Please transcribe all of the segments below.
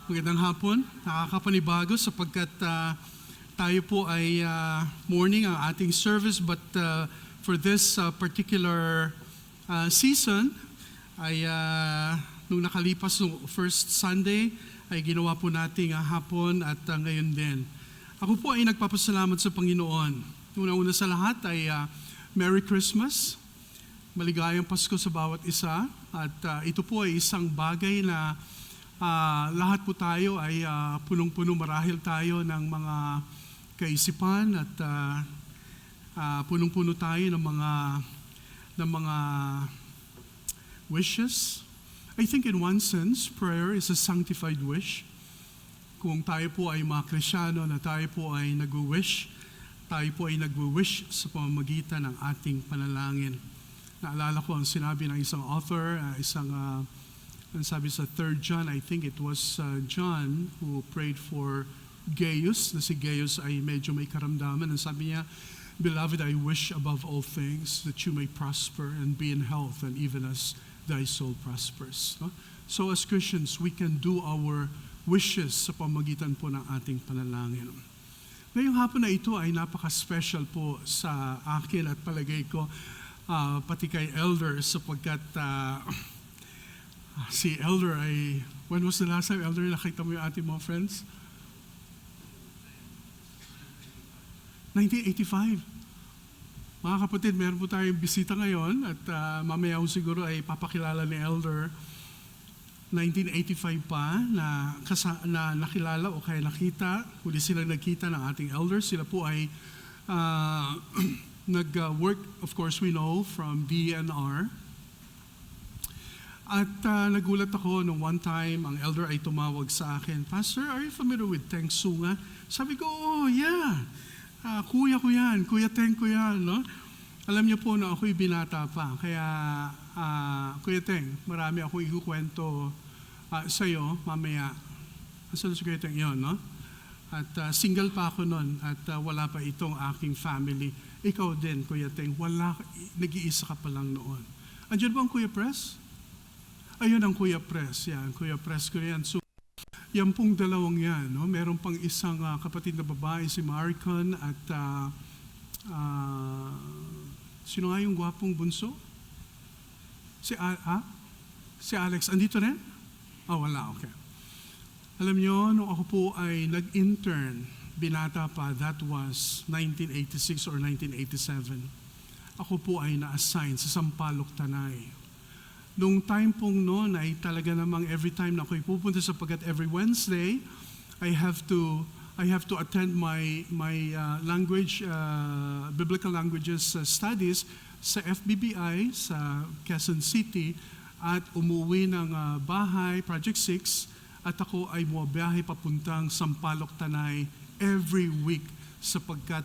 Magandang hapon, nakakapanibago sapagkat tayo po ay morning ang ating service, but for this particular season ay nung nakalipas ng first Sunday ay ginawa po nating hapon at ngayon din. Ako po ay nagpapasalamat sa Panginoon. Una-una sa lahat ay Merry Christmas, maligayang Pasko sa bawat isa, at ito po ay isang bagay na lahat po tayo ay punong-puno, marahil tayo ng mga kaisipan at punong-puno tayo ng mga wishes. I think in one sense, prayer is a sanctified wish. Kung tayo po ay mga Kristyano na tayo po ay nag-wish, tayo po ay nag-wish sa pamamagitan ng ating panalangin. Naalala ko ang sinabi ng isang author, sabi sa 3 John, I think it was John who prayed for Gaius, na si Gaius ay medyo may karamdaman. And sabi niya, "Beloved, I wish above all things that you may prosper and be in health, and even as thy soul prospers." No? So as Christians, we can do our wishes sa pamagitan po ng ating panalangin. Ngayong hapon na ito ay napaka-special po sa akin at palagay ko pati kay Elder, sapagkat si Elder ay, when was the last time, Elder, nakita mo yung ating mga friends? 1985. Mga kapatid, meron po tayong bisita ngayon at mamaya siguro ay papakilala ni Elder. 1985 pa na nakilala o kaya nakita, huli silang nagkita ng ating Elder. Sila po ay nag-work, of course we know, from DNR. At nagulat ako nung one time, ang Elder ay tumawag sa akin, "Pastor, are you familiar with Teng Sunga?" Sabi ko, "Oh, yeah. Kuya ko yan, Kuya Teng ko yan." No? Alam niyo po na ako'y binata pa, kaya Kuya Teng, marami akong ikukwento sa iyo mamaya. Asan si Kuya Teng? Yun, no? At single pa ako noon at wala pa itong aking family. Ikaw din, Kuya Teng, nag-iisa ka pa lang noon. Andiyan ba ang Kuya Press? Ayun ang Kuya Press, yan, Kuya Press ko yan. So, yan pong dalawang yan, no? Meron pang isang kapatid na babae, si Maricon, at sino nga yung gwapong bunso? Si Alex, andito rin? Wala, okay. Alam nyo, nung ako po ay nag-intern, binata pa, that was 1986 or 1987. Ako po ay na-assign sa Sampaloc, Tanay. Nung time pong noon ay talaga namang every time na ako'y pupunta, sapagkat every Wednesday, I have to attend my language, biblical languages studies sa FBBI sa Quezon City, at umuwi ng bahay, Project 6, at ako ay bumabiyahe papuntang Sampaloc, Tanay every week, sapagkat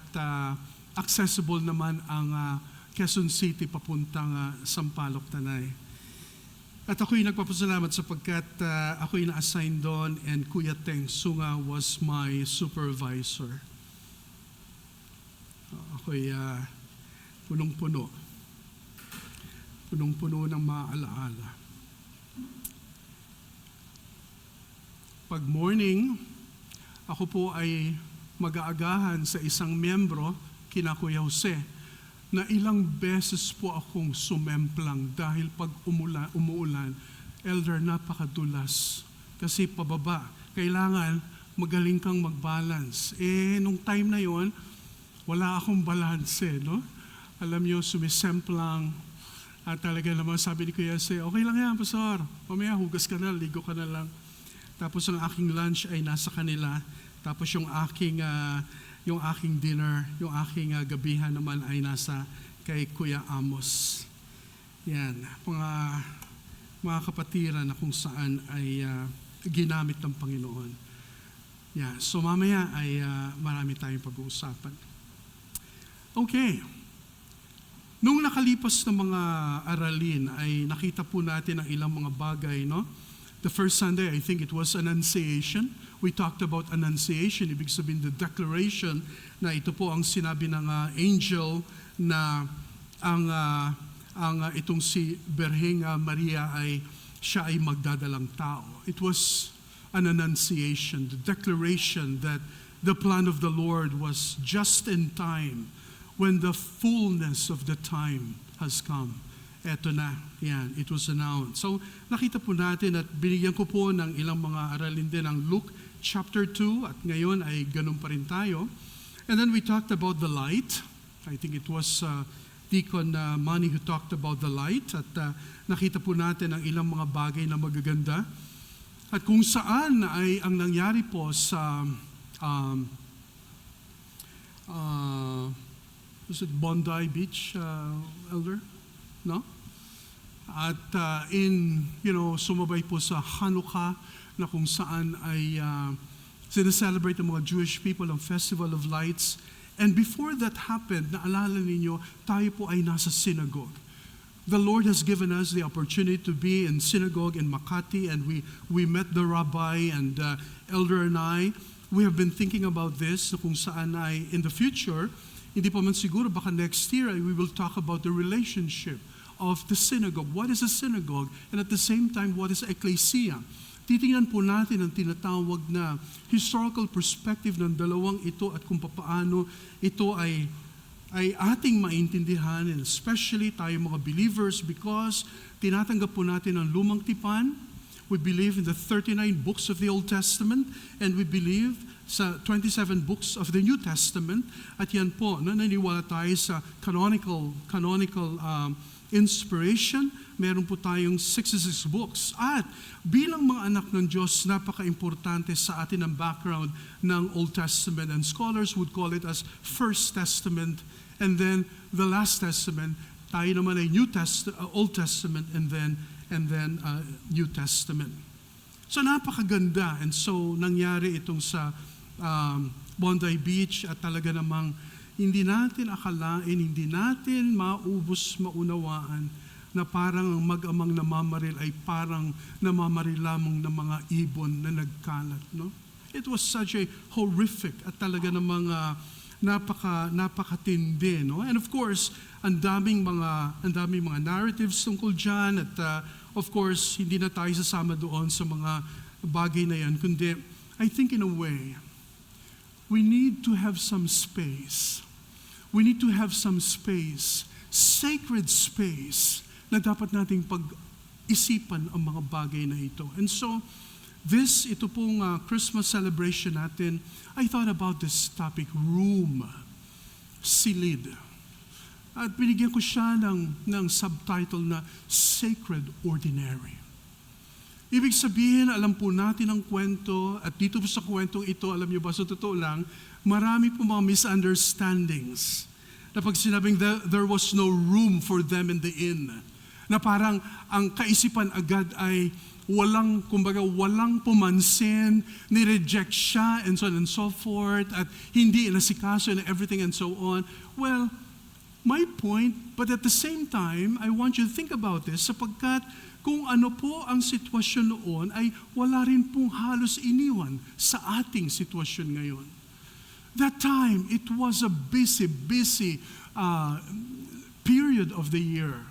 accessible naman ang Quezon City papuntang Sampaloc, Tanay. At ako'y nagpapasalamat sapagkat ako'y na-assign doon, and Kuya Teng Sunga was my supervisor. Ako'y punong-puno ng mga alaala. Pag morning, ako po ay mag-aagahan sa isang miyembro, kina Kuya Jose, na ilang beses po akong sumemplang dahil pag umuulan, Elder, napakadulas. Kasi pababa, kailangan magaling kang mag-balance. Nung time na yon, wala akong balance, no? Alam nyo, sumisemplang. At talaga naman sabi ni Kuya Jose, "Okay lang yan, Pastor. Mamaya hugas ka na, ligo ka na lang." Tapos ang aking lunch ay nasa kanila. Tapos yung aking dinner, yung aking gabihan naman ay nasa kay Kuya Amos. Yan, mga kapatiran na kung saan ay ginamit ng Panginoon. Yan, so mamaya ay marami tayong pag-uusapan. Okay. Nung nakalipas na mga aralin ay nakita po natin ang ilang mga bagay, no? The first Sunday, I think it was Annunciation. We talked about Annunciation, ibig sabihin the declaration na ito po ang sinabi ng angel na itong si Berheng Maria siya ay magdadalang tao. It was an annunciation, the declaration that the plan of the Lord was just in time when the fullness of the time has come. Eto na, yan, it was announced. So nakita po natin at binigyan ko po ng ilang mga aralin din ang Luke chapter 2 at ngayon ay ganun pa rin tayo. And then we talked about the light. I think it was Deacon Manny who talked about the light at nakita po natin ang ilang mga bagay na magaganda. At kung saan ay ang nangyari po sa was it Bondi Beach, Elder? No? At sumabay po sa Hanukkah na kung saan ay sineselebrate ng mga Jewish people ang Festival of Lights. And before that happened, naalala ninyo, tayo po ay nasa synagogue. The Lord has given us the opportunity to be in synagogue in Makati, and we met the rabbi and Elder and I. We have been thinking about this kung saan ay in the future, hindi pa man siguro, baka next year we will talk about the relationship of the synagogue. What is a synagogue? And at the same time, what is ecclesia? Titingnan po natin ang tinatawag na historical perspective ng dalawang ito at kung paano ito ay ating maintindihan, and especially tayo mga believers, because tinatanggap po natin ang lumang tipan. We believe in the 39 books of the Old Testament, and we believe sa 27 books of the New Testament. At yan po, naniniwala tayo sa canonical inspiration. Meron po tayong 66 books. At bilang mga anak ng Diyos, napaka-importante sa atin ang background ng Old Testament. And scholars would call it as First Testament, and then the Last Testament. Tayo naman ay Old Testament, and then New Testament. So napakaganda. And so nangyari itong sa Bondi Beach at talaga namang hindi natin akalain, hindi natin maunawaan na parang ang mag-amang namamaril ay parang namamaril lamang ng mga ibon na nagkalat. No? It was such a horrific at talaga namang napakatindi. No? And of course, ang daming mga narratives tungkol dyan at of course, hindi na tayo sasama doon sa mga bagay na yan, kundi I think in a way, we need to have some space. We need to have some space, sacred space, na dapat nating pag-isipan ang mga bagay na ito. And so, ito pong Christmas celebration natin, I thought about this topic, room, silid. At binigyan ko siya ng subtitle na Sacred Ordinary. Ibig sabihin, alam po natin ang kwento, at dito po sa kwentong ito, alam niyo ba, sa totoo lang, marami po mga misunderstandings. Na pag sinabing there was no room for them in the inn, na parang ang kaisipan agad ay walang pumansin, ni-reject siya, and so on and so forth, at hindi inasikaso and everything and so on. Well, my point, but at the same time, I want you to think about this, sapagkat kung ano po ang sitwasyon noon ay wala rin pong halos iniwan sa ating sitwasyon ngayon. That time, it was a busy period of the year.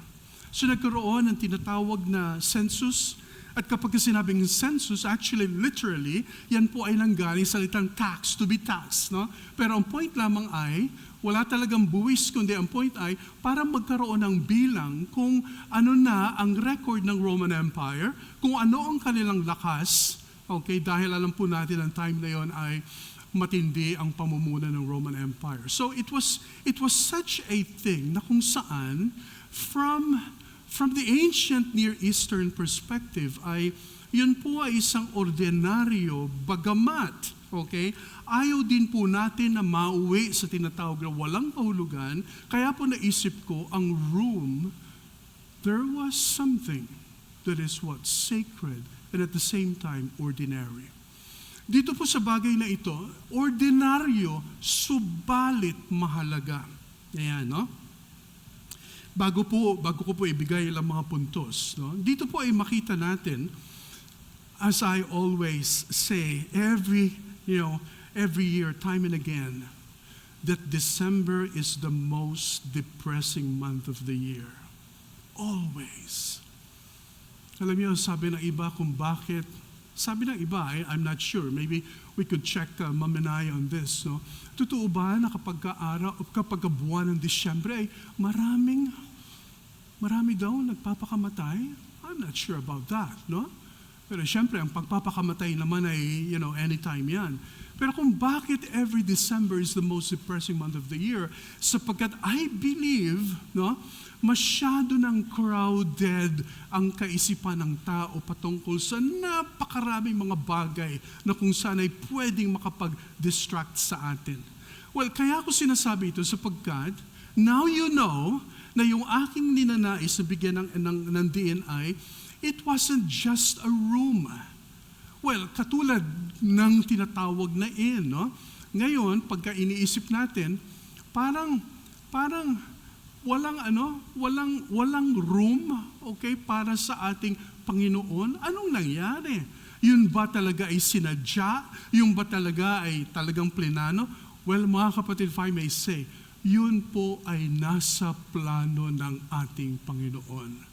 So nagkaroon ng tinatawag na census. At kapag sinabing census, actually, literally, yan po ay nanggaling sa salitang tax, to be taxed. No? Pero ang point lamang ay, wala talagang buwis, kundi ang point ay, para magkaroon ng bilang kung ano na ang record ng Roman Empire, kung ano ang kanilang lakas, okay, dahil alam po natin ang time na yon ay matindi ang pamumuno ng Roman Empire. So it was such a thing na kung saan from the ancient Near Eastern perspective ay yun po ay isang ordinaryo bagamat, okay, ayaw din po natin na mauwi sa tinatawag na walang kahulugan, kaya po naisip ko ang room, there was something that is what? Sacred and at the same time ordinary. Dito po sa bagay na ito, ordinaryo, subalit mahalaga. Ayan, no? Bago ko po ibigay ilang mga puntos, no? Dito po ay makita natin, as I always say, every year, time and again, that December is the most depressing month of the year. Always. Alam niyo, sabi ng iba kung bakit Sabi ng iba, I'm not sure, maybe we could check Maminay on this. No? Totoo ba na kapag buwan ng Disyembre ay marami daw nagpapakamatay? I'm not sure about that. No? Pero siyempre, ang pagpapakamatay naman ay, anytime yan. Pero kung bakit every December is the most depressing month of the year, sapagkat I believe, masyado ng crowded ang kaisipan ng tao patungkol sa napakaraming mga bagay na kung saan ay pwedeng makapag-distract sa atin. Well, kaya ko sinasabi ito sapagkat now you know na yung aking ninanais na bigyan ng DNI, it wasn't just a room. Well, katulad ng tinatawag na inn, no? Ngayon, pagka iniisip natin, parang walang room, okay, para sa ating Panginoon. Anong nangyari? Yun ba talaga ay sinadya? Yun ba talaga ay talagang plinano? Well, mga kapatid, if I may say, yun po ay nasa plano ng ating Panginoon.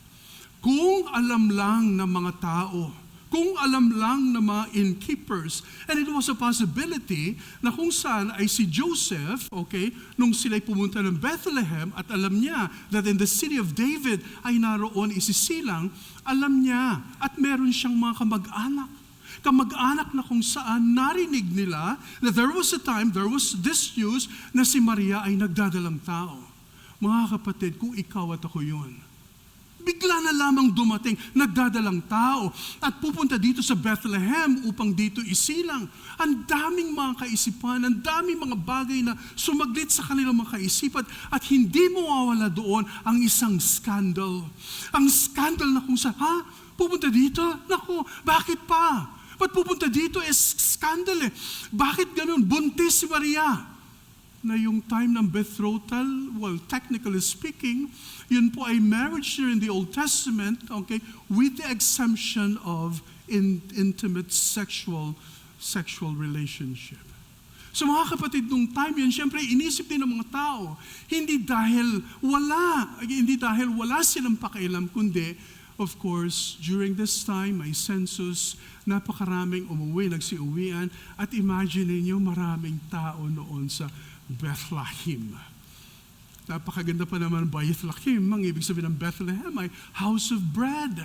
Kung alam lang ng mga tao, kung alam lang ng mga innkeepers, and it was a possibility na kung saan ay si Joseph, okay, nung sila'y pumunta ng Bethlehem at alam niya that in the city of David ay naroon isisilang, alam niya at meron siyang mga kamag-anak na kung saan narinig nila na there was this news na si Maria ay nagdadalang tao. Mga kapatid, kung ikaw at ako yun, bigla na lamang dumating, nagdadalang tao at pupunta dito sa Bethlehem upang dito isilang. Ang daming mga kaisipan, ang daming mga bagay na sumaglit sa kanilang mga kaisipan at hindi mawawala doon ang isang scandal. Ang scandal na kung saan, pupunta dito? Naku, bakit pa? Ba't pupunta dito? Scandal eh. Bakit ganun? Buntis si Maria. Na yung time ng betrothal, well, technically speaking, yun po ay marriage here in the Old Testament, okay, with the exemption of intimate sexual relationship. So mga kapatid, nung time yun, siyempre inisip din ng mga tao, hindi dahil wala silang pakialam, kundi, of course, during this time, may census, napakaraming nagsiuwian, at imagine niyo maraming tao noon sa Bethlehem. Napakaganda pa naman Bethlehem. Ang ibig sabihin ng Bethlehem ay house of bread.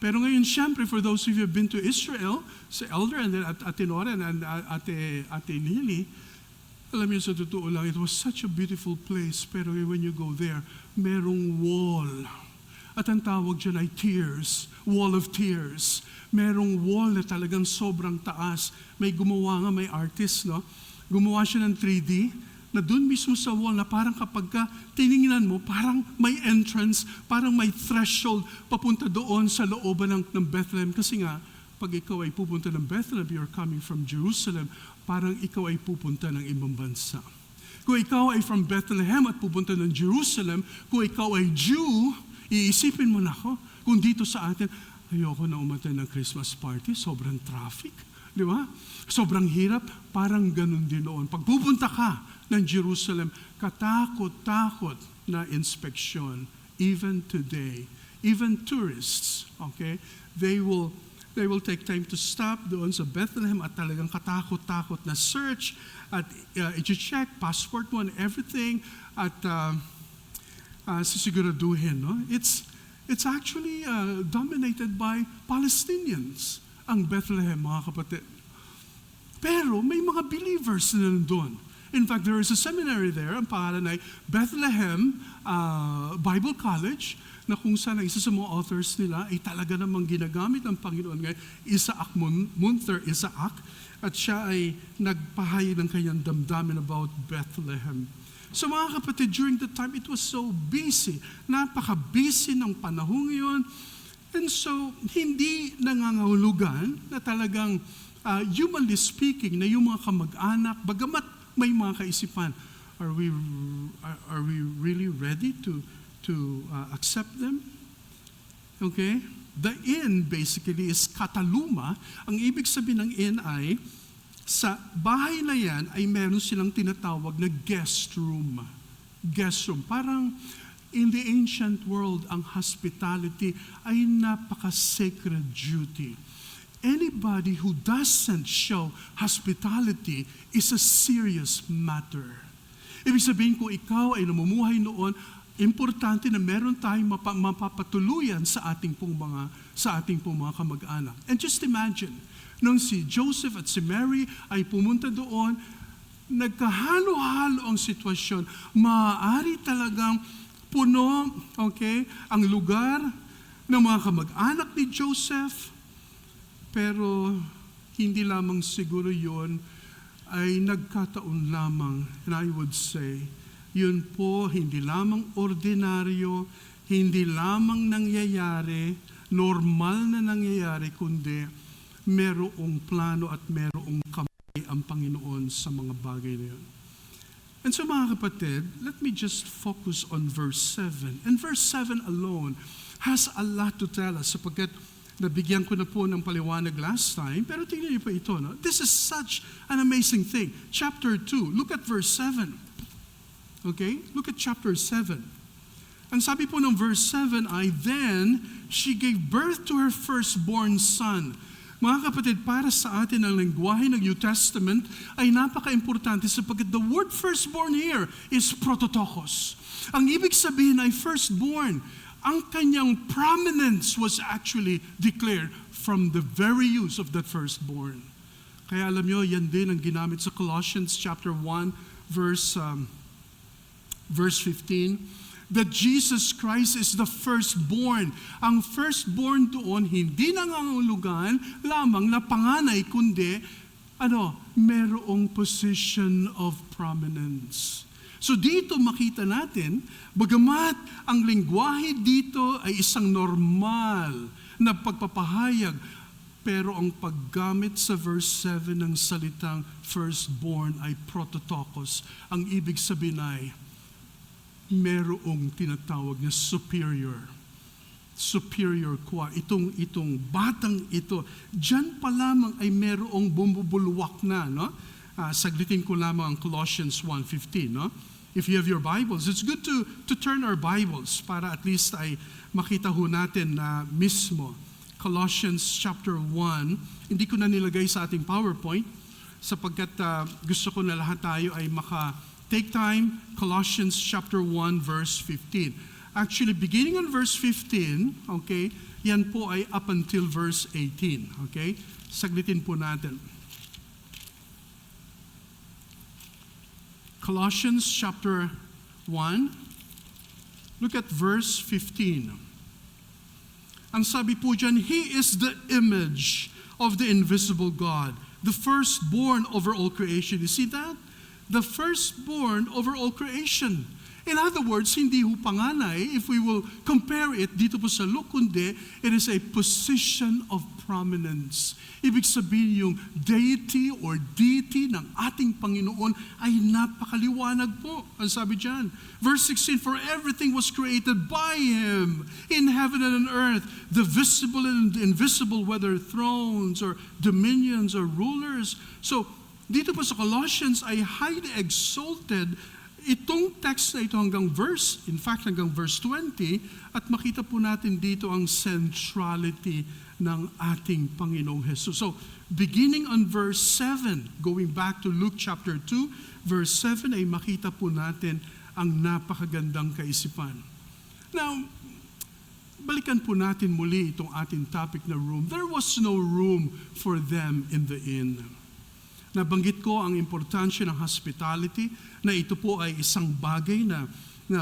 Pero ngayon, syempre, for those of you who have been to Israel, si Elder and then Ate Nora and Ate Lily, alam niyo sa totoo lang, it was such a beautiful place. Pero when you go there, merong wall. At ang tawag dyan ay tears, wall of tears. Merong wall na talagang sobrang taas. May gumawa nga, may artist, no? Gumawa siya ng 3D na doon mismo sa wall na parang kapag ka tiningnan mo, parang may entrance, parang may threshold papunta doon sa looban ng Bethlehem. Kasi nga, pag ikaw ay pupunta ng Bethlehem, you're coming from Jerusalem, parang ikaw ay pupunta ng ibang bansa. Kung ikaw ay from Bethlehem at pupunta ng Jerusalem, kung ikaw ay Jew, iisipin mo na ako, kung dito sa atin, ayoko na umattend ng Christmas party, sobrang traffic. Di ba? Sobrang hirap, parang ganun din noon. Pag pupunta ka ng Jerusalem, katakot-takot na inspeksyon. Even today, even tourists, okay, they will take time to stop doon sa Bethlehem at talagang katakot-takot na search at i-check passport mo and everything at sisiguraduhin. No? It's actually dominated by Palestinians. Ang Bethlehem, mga kapatid. Pero may mga believers na nandun. In fact, there is a seminary there, ang pangalan ay Bethlehem Bible College, na kung saan isa sa mga authors nila ay talaga namang ginagamit ng Panginoon ngayon, Isaac Munther Isaac, at siya ay nagpahayag ng kanyang damdamin about Bethlehem. So mga kapatid, during the time, it was so busy. Napaka-busy ng panahon yun. And so, hindi nangangahulugan na talagang humanly speaking, na yung mga kamag-anak, bagamat may mga kaisipan, are we really ready to accept them? Okay? The inn basically is kataluma. Ang ibig sabihin ng inn ay, sa bahay na yan ay meron silang tinatawag na guest room. Guest room. Parang, in the ancient world, ang hospitality ay napaka-sacred duty. anybody who doesn't show hospitality is a serious matter. Ibig sabihin, kung ikaw ay namumuhay noon, importante na meron tayong mapapatuluyan sa ating pong mga kamag-anak. And just imagine, nung si Joseph at si Mary ay pumunta doon, nagkahalo-halo ang sitwasyon. Maaari talagang puno, ang lugar ng mga kamag-anak ni Joseph, pero hindi lamang siguro yon ay nagkataon lamang. And I would say, yun po hindi lamang ordinaryo, hindi lamang nangyayari, normal na nangyayari, kundi merong plano at merong kamay ang Panginoon sa mga bagay na yun. And so mga kapatid, let me just focus on verse 7. And verse 7 alone has a lot to tell us sapagkat nabigyan ko na po ng paliwanag last time, pero tingnan niyo po ito. No? This is such an amazing thing. Chapter 2, look at verse 7. Okay? Look at chapter 7. Ang sabi po ng verse 7 ay, then she gave birth to her firstborn son. Mga kapatid, para sa atin ang lengguwahe ng New Testament ay napaka-importante sapagkat the word firstborn here is prototokos. Ang ibig sabihin ay firstborn. Ang kanyang prominence was actually declared from the very use of that firstborn. Kaya alam nyo, yan din ang ginamit sa Colossians chapter 1, verse 15, that Jesus Christ is the firstborn. Ang firstborn doon, hindi nangangahulugan lamang na panganay, kundi, merong position of prominence. So dito makita natin, bagamat ang lengguwahe dito ay isang normal na pagpapahayag, pero ang paggamit sa verse 7 ng salitang firstborn ay prototokos. Ang ibig sabihin ay merong tinatawag na superior kwa. Itong batang ito, dyan pa lamang ay merong bumubulwak na, no? Saglitin ko lamang ang Colossians 1:15, no? If you have your Bibles, it's good to turn our Bibles para at least ay makita ho natin na mismo. Colossians chapter 1, hindi ko na nilagay sa ating PowerPoint sapagkat gusto ko na lahat tayo ay take time. Colossians chapter 1 verse 15. Actually, beginning on verse 15, okay, yan po ay up until verse 18, okay? Saglitin po natin. Colossians chapter 1, look at verse 15. Ang sabi po dyan, He is the image of the invisible God, the firstborn over all creation. You see that? The firstborn over all creation. In other words, hindi ho panganay, if we will compare it dito po sa Luke, kundi it is a position of prominence. Ibig sabihin yung deity or deity ng ating Panginoon ay napakaliwanag po. Ang sabi dyan, verse 16, for everything was created by Him in heaven and on earth, the visible and invisible, whether thrones or dominions or rulers. So, dito po sa Colossians ay highly exalted itong text na ito hanggang verse 20, at makita po natin dito ang centrality ng ating Panginoong Jesus. So, beginning on verse 7, going back to Luke chapter 2, verse 7 ay makita po natin ang napakagandang kaisipan. Now, balikan po natin muli itong ating topic na room. There was no room for them in the inn. Nabanggit ko ang importansya ng hospitality, na ito po ay isang bagay na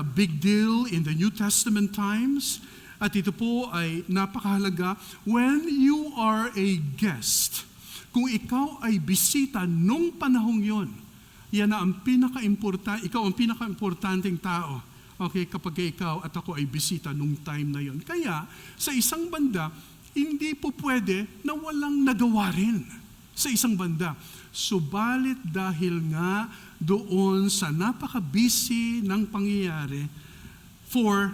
big deal in the New Testament times. At ito po ay napakahalaga when you are a guest. Kung ikaw ay bisita nung panahong yon, yan na ang ikaw ang pinaka-importanteng tao. Okay, kapag ikaw at ako ay bisita nung time na yon. Kaya, sa isang banda, hindi po pwede na walang nagawa rin sa isang banda. Subalit dahil nga doon sa napaka-busy ng pangyayari for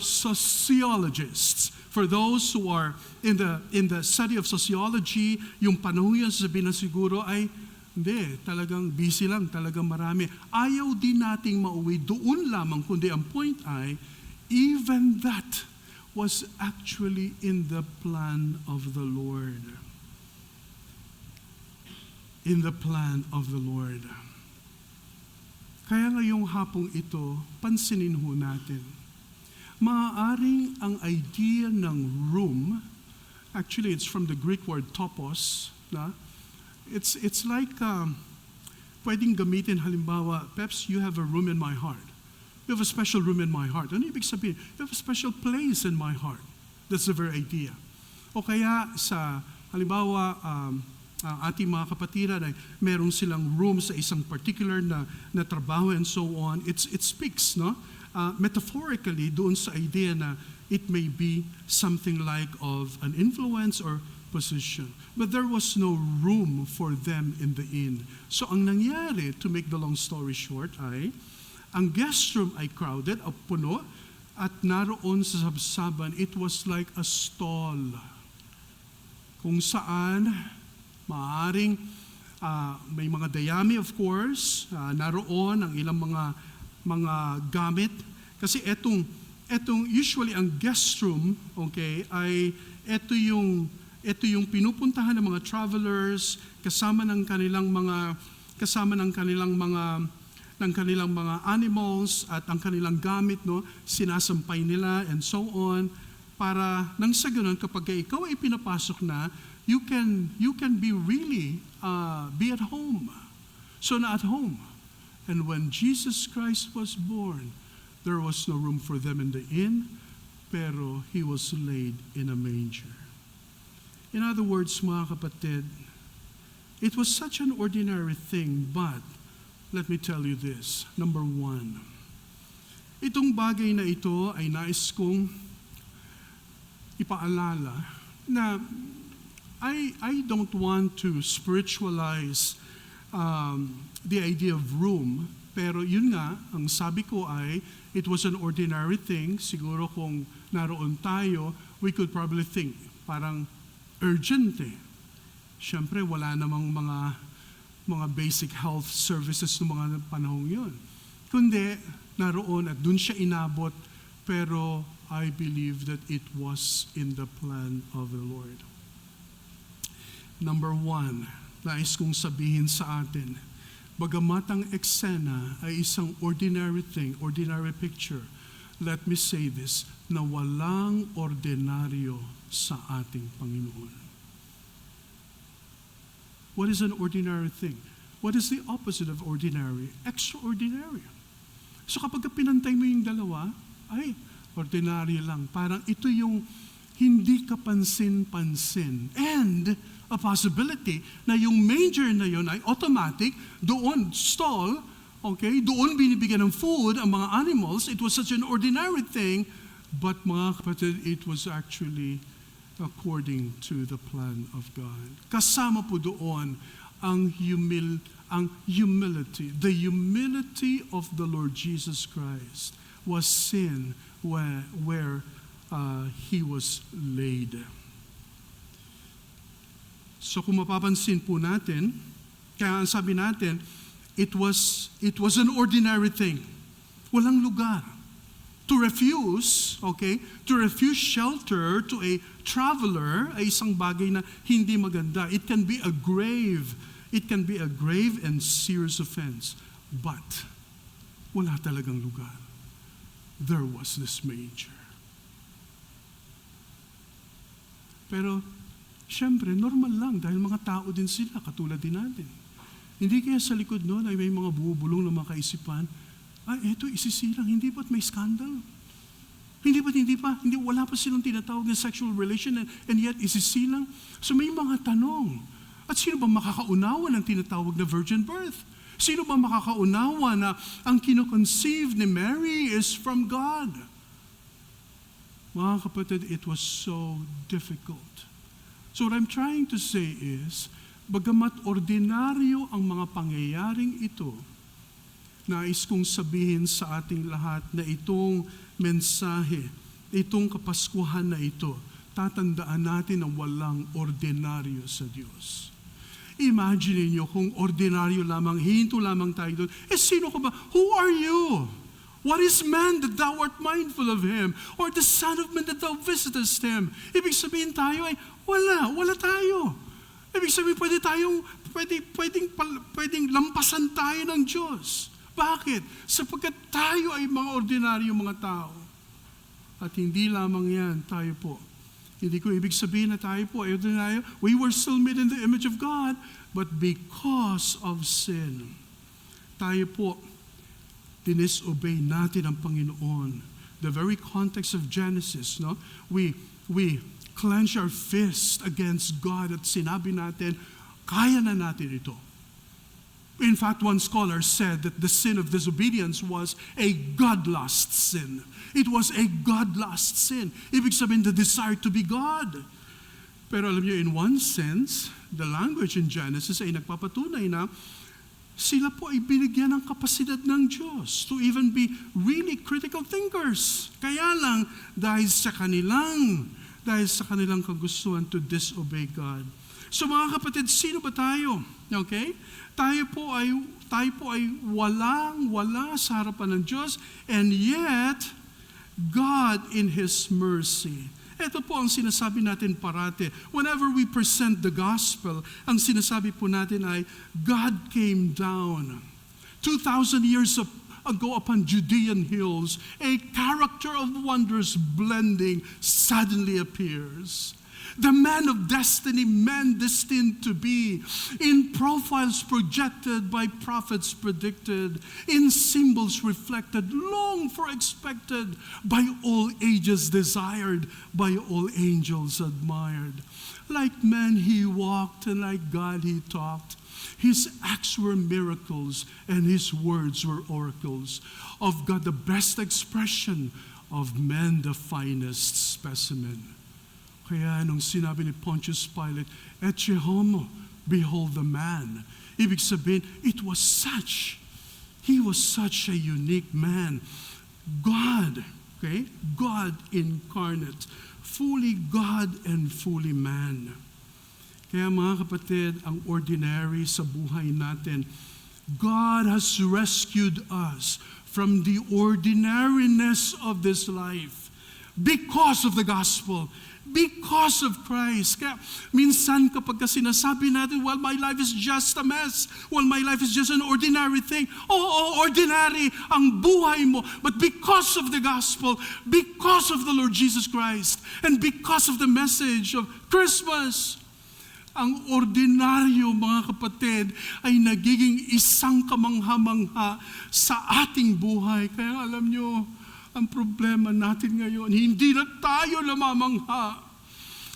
sociologists, for those who are in the study of sociology, yung panahon yan sabihin na siguro ay hindi, talagang busy lang, talagang marami. Ayaw din nating mauwi doon lamang, kundi ang point ay even that was actually in the plan of the Lord. in the plan of the Lord. Kaya ngayong hapong ito, pansinin ho natin. Maaaring ang idea ng room, actually it's from the Greek word topos, na? It's like, pwedeng gamitin halimbawa, Peps, you have a room in my heart. You have a special room in my heart. Ano ibig sabihin? You have a special place in my heart. That's the very idea. O kaya sa, halimbawa, ang ating mga kapatiran ay meron silang room sa isang particular na trabaho and so on. It speaks, no? Metaphorically, doon sa idea na it may be something like of an influence or position. But there was no room for them in the inn. So ang nangyari, to make the long story short, ay ang guest room ay crowded, puno, at naroon sa sabsaban, it was like a stall. Kung saan, maaaring may mga dayami of course, naroon ang ilang mga gamit. Kasi etong usually ang guest room, okay, ay ito yung pinupuntahan ng mga travelers kasama ng kanilang mga animals at ang kanilang gamit, no, sinasampay nila and so on, para nang sa ganun kapag ikaw ay pinapasok na, you can be really be at home. So na at home. And when Jesus Christ was born, there was no room for them in the inn, pero He was laid in a manger. In other words, mga kapatid, it was such an ordinary thing, but let me tell you this. Number one, itong bagay na ito ay nais kong ipaalala na I don't want to spiritualize the idea of room, pero yun nga, ang sabi ko ay, it was an ordinary thing. Siguro kung naroon tayo, we could probably think, parang urgent eh. Siyempre, wala namang mga basic health services ng mga panahong yun. Kundi, naroon at dun siya inabot, pero I believe that it was in the plan of the Lord. Number one, nais kong sabihin sa atin, bagamat ang eksena ay isang ordinary thing, ordinary picture, let me say this, na walang ordinaryo sa ating Panginoon. What is an ordinary thing? What is the opposite of ordinary? Extraordinary. So kapag pinantay mo yung dalawa, ay, ordinary lang. Parang ito yung hindi ka pansin-pansin. And a possibility na yung manger na yun ay automatic, doon stall, okay, doon binibigyan ng food ang mga animals. It was such an ordinary thing, but mga kapatid, it was actually according to the plan of God. Kasama po doon ang humility. The humility of the Lord Jesus Christ was seen where He was laid. So kung mapapansin po natin, kaya ang sabi natin, it was an ordinary thing. Walang lugar. To refuse shelter to a traveler ay isang bagay na hindi maganda. It can be a grave and serious offense. But wala talagang lugar. There was this manger. Pero siyempre, normal lang dahil mga tao din sila, katulad din natin. Hindi kaya sa likod noon ay may mga bubulong na mga kaisipan, eto isisilang, hindi ba't may scandal? Wala pa silang tinatawag na sexual relation and yet isisilang. So may mga tanong. At sino ba makakaunawa ng tinatawag na virgin birth? Sino ba makakaunawa na ang kinoconceive ni Mary is from God? Mga kapatid, it was so difficult. So what I'm trying to say is, bagamat ordinaryo ang mga pangyayaring ito, nais kong sabihin sa ating lahat na itong mensahe, itong kapaskuhan na ito, tatandaan natin na walang ordinaryo sa Diyos. Imagine niyo kung ordinaryo lamang, hinto lamang tayo doon. Sino ka ba? Who are you? What is man that thou art mindful of him? Or the son of man that thou visitest him? Ibig sabihin tayo ay wala tayo. Ibig sabihin, pwedeng lampasan tayo ng Diyos. Bakit? Sapagkat tayo ay mga ordinaryong mga tao. At hindi lamang yan, tayo po. Hindi ko ibig sabihin na tayo po ay ordinaryo. We were still made in the image of God, but because of sin, tayo po, dinisobey natin ang Panginoon. The very context of Genesis, no? We clench our fist against God at sinabi natin, kaya na natin ito. In fact, one scholar said that the sin of disobedience was a God-lost sin. It was a God-lost sin. Ibig sabihin, the desire to be God. Pero alam niyo, in one sense, the language in Genesis ay nagpapatunay na sila po ay binigyan ng kapasidad ng Diyos to even be really critical thinkers. Kaya lang, dahil sa kanilang kagustuhan to disobey God. So mga kapatid, sino ba tayo? Okay? Tayo po ay wala sa harapan ng Diyos, and yet, God in His mercy. Ito po ang sinasabi natin parate. Whenever we present the gospel, ang sinasabi po natin ay, God came down 2,000 years ago upon Judean hills. A character of wonders blending suddenly appears. The man of destiny, man destined to be, in profiles projected by prophets predicted, in symbols reflected, longed for expected, by all ages desired, by all angels admired. Like man he walked, and like God he talked. His acts were miracles, and his words were oracles. Of God the best expression, of men the finest specimen. Kaya nung sinabi ni Pontius Pilate, Ecce homo, behold the man. Ibig sabihin, he was such a unique man. God, okay? God incarnate, fully God and fully man. Kaya mga kapatid, ang ordinary sa buhay natin, God has rescued us from the ordinariness of this life because of the gospel. Because of Christ. Kaya minsan kapag sinasabi natin, well, my life is just a mess. Well, my life is just an ordinary thing. Ordinary ang buhay mo. But because of the gospel, because of the Lord Jesus Christ, and because of the message of Christmas, ang ordinaryo, mga kapatid, ay nagiging isang kamangha-mangha sa ating buhay. Kaya alam nyo, ang problema natin ngayon, hindi na tayo namamangha.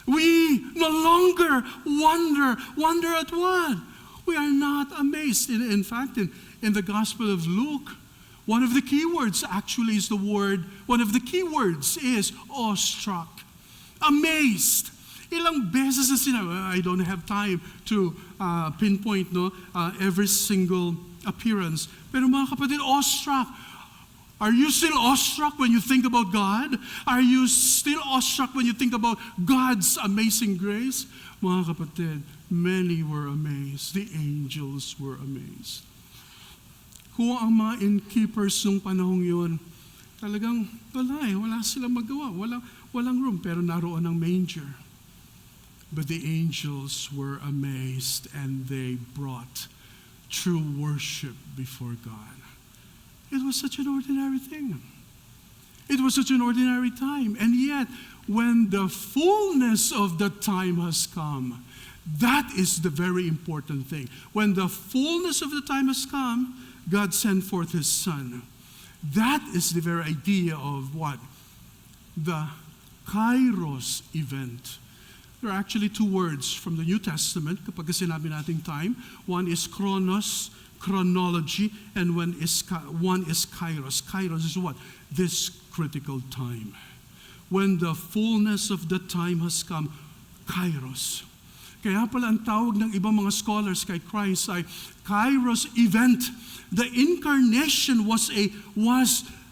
We no longer wonder at what? We are not amazed. In fact, in the Gospel of Luke, one of the key words actually is one of the key words is awestruck. Amazed. Ilang beses na sinabi, I don't have time to pinpoint every single appearance. Pero mga kapatid, awestruck. Are you still awestruck when you think about God? Are you still awestruck when you think about God's amazing grace? Mga kapatid, many were amazed. The angels were amazed. Kung ang mga innkeepers nung panahong yun, talagang wala silang magawa. Walang room, pero naroon ang manger. But the angels were amazed, and they brought true worship before God. It was such an ordinary thing. It was such an ordinary time. And yet, when the fullness of the time has come, that is the very important thing. When the fullness of the time has come, God sent forth His Son. That is the very idea of what? The Kairos event. There are actually two words from the New Testament kapag sinabi nating time. One is chronos, chronology, and one is kairos. Kairos is what? This critical time. When the fullness of the time has come, kairos. Kaya pala ang tawag ng ibang mga scholars kay Christ ay kairos event. The incarnation was a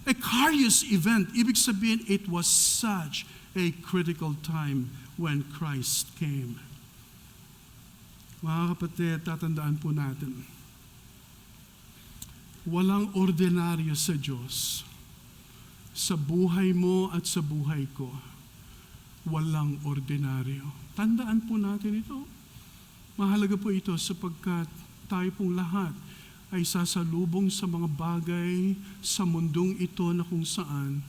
kairos event. Ibig sabihin, it was such a critical time when Christ came. Mga kapatid, tatandaan po natin, walang ordinaryo sa Diyos. Sa buhay mo at sa buhay ko, walang ordinaryo. Tandaan po natin ito. Mahalaga po ito sapagkat tayo pong lahat ay sasalubong sa mga bagay sa mundong ito na kung saan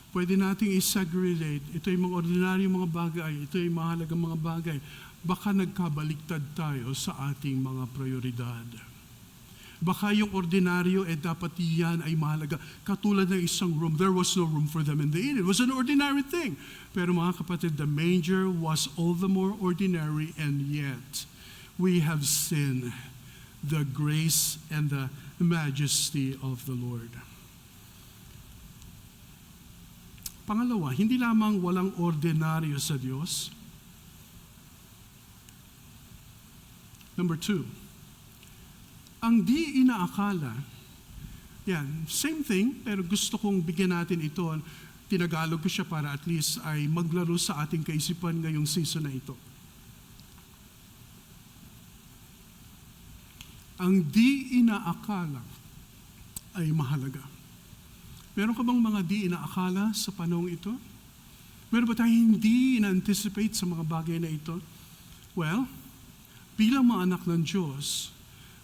pwede nating i-segregate. Ito ay mga ordinaryong mga bagay, ito ay mahalagang mga bagay. Baka nagkabaliktad tayo sa ating mga prioridad. Baka yung ordinaryo, dapat yan ay mahalaga. Katulad ng isang room, there was no room for them in the inn. It was an ordinary thing. Pero mga kapatid, the manger was all the more ordinary, and yet we have seen the grace and the majesty of the Lord. Pangalawa, hindi lamang walang ordinaryo sa Diyos. Number 2, ang di inaakala, yan, same thing, pero gusto kong bigyan natin ito, tinagalog ko siya para at least ay maglaro sa ating kaisipan ngayong season na ito. Ang di inaakala ay mahalaga. Meron ka bang mga di inaakala sa panahong ito? Meron ba tayong hindi ina-anticipate sa mga bagay na ito? Well, bilang mga anak ng Diyos,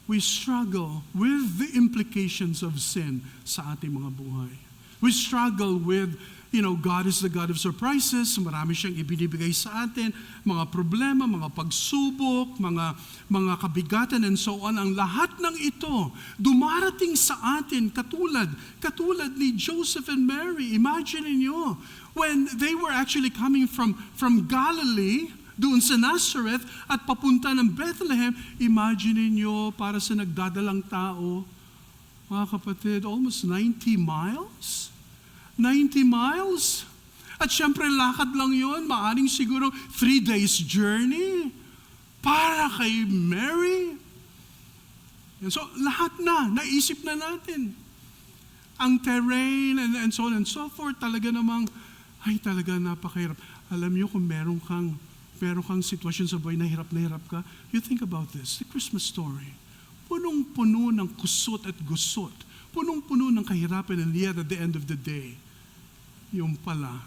we struggle with the implications of sin sa ating mga buhay. We struggle with, God is the God of surprises. Marami siyang ibinibigay sa atin. Mga problema, mga pagsubok, mga kabigatan and so on. Ang lahat ng ito, dumarating sa atin katulad ni Joseph and Mary. Imagine niyo, when they were actually coming from Galilee, doon sa Nazareth at papunta ng Bethlehem, imagine niyo para sa nagdadalang tao, mga kapatid, almost 90 miles? 90 miles? At syempre, lakad lang yon, maaring siguro 3 days journey para kay Mary. And so, lahat naisip na natin. Ang terrain and so on and so forth, talaga namang, talaga napakahirap. Alam niyo kung meron kang sitwasyon sa buhay na hirap ka, you think about this, the Christmas story. Punong-puno ng kusot at gusot. Punong-puno ng kahirapan, and yet at the end of the day, yung pala,